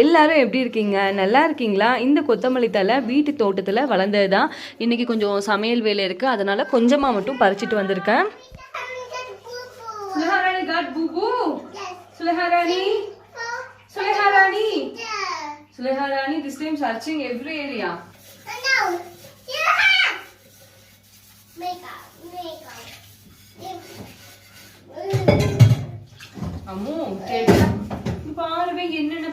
எல்லாரும் எப்படி இருக்கீங்க? நல்லா இருக்கீங்களா? இந்த கொத்தமல்லி தழை வீட்டு தோட்டத்தில் வளர்ந்தது தான். இன்றைக்கி கொஞ்சம் சமையல் வேலை இருக்குது, அதனால் கொஞ்சமாக மட்டும் பறிச்சிட்டு வந்திருக்கேன். சுலேஹாராணி God பூபு. சுலேஹாராணி, சுலேஹாராணி, சுலேஹாராணி this time searching every area. அம்மோ கேட்டா பாருவே என்னென்ன.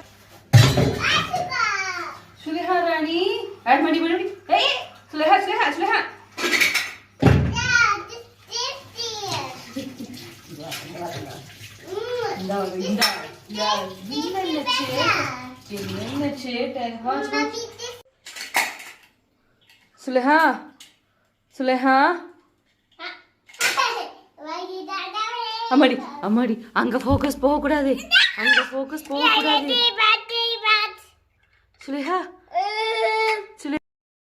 சுலேஹாராணி ஆட் மடி மடி. ஏய் சுலேஹா சுலேஹா சுலேஹா. இந்த இந்த என்ன சேட்டை சுலேஹா சுலேஹா. அம்மாடி அம்மாடி, அங்க ஃபோக்கஸ் போக கூடாது, அங்க ஃபோக்கஸ் போக கூடாது. சுலேஹா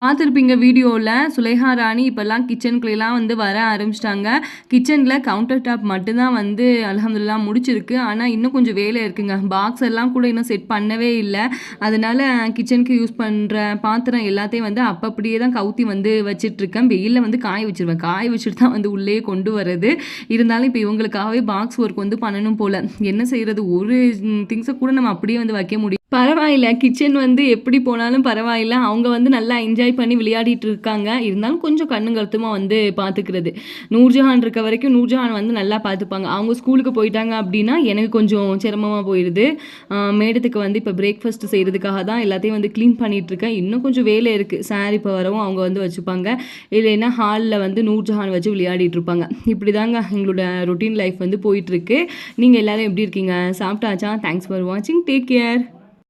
பார்த்துருப்பீங்க வீடியோவில், சுலேஹா ராணி இப்போல்லாம் கிச்சனுக்குள்ளெல்லாம் வந்து வர ஆரம்பிச்சிட்டாங்க. கிச்சனில் கவுண்டர் டாப் மட்டும்தான் வந்து அல்ஹம்துலில்லாஹ் முடிச்சிருக்கு. ஆனால் இன்னும் கொஞ்சம் வேலை இருக்குங்க. பாக்ஸ் எல்லாம் கூட இன்னும் செட் பண்ணவே இல்லை. அதனால் கிச்சனுக்கு யூஸ் பண்ணுற பாத்திரம் எல்லாத்தையும் வந்து அப்படியே தான் கவுத்தி வந்து வச்சிட்ருக்கேன். வெயிலில் வந்து காய வச்சுருவேன், காய வச்சுட்டு தான் வந்து உள்ளே கொண்டு வர்றது. இருந்தாலும் இப்போ இவங்களுக்காகவே பாக்ஸ் ஒர்க் வந்து பண்ணணும் போல். என்ன செய்கிறது, ஒரு திங்ஸை கூட நம்ம அப்படியே வந்து வைக்க முடியும். பரவாயில்ல, கிச்சன் வந்து எப்படி போனாலும் பரவாயில்ல. அவங்க வந்து நல்லா என்ஜாய் பண்ணி விளையாடிட்டு இருக்காங்க. இருந்தாலும் கொஞ்சம் கண்ணும் கருத்துமாக வந்து பார்த்துக்கிறது. நூர்ஜஹான் இருக்க வரைக்கும் நூர்ஜஹான் வந்து நல்லா பார்த்துப்பாங்க. அவங்க ஸ்கூலுக்கு போயிட்டாங்க அப்படின்னா எனக்கு கொஞ்சம் சிரமமாக போயிடுது. மேடத்துக்கு வந்து இப்போ பிரேக்ஃபாஸ்ட் செய்கிறதுக்காக தான் எல்லாத்தையும் வந்து க்ளீன் பண்ணிகிட்ருக்கேன். இன்னும் கொஞ்சம் வேலை இருக்குது. சாரி இப்போ வரவும் அவங்க வந்து வச்சுப்பாங்க, இல்லைன்னா ஹாலில் வந்து நூர்ஜஹான் வச்சு விளையாடிட்டு இருப்பாங்க. இப்படி தாங்க எங்களோட ரொட்டீன் லைஃப் வந்து போயிட்டுருக்கு. நீங்கள் எல்லோரும் எப்படி இருக்கீங்க? சாப்பிட்டாச்சா? தேங்க்ஸ் ஃபார் வாட்சிங். Take care.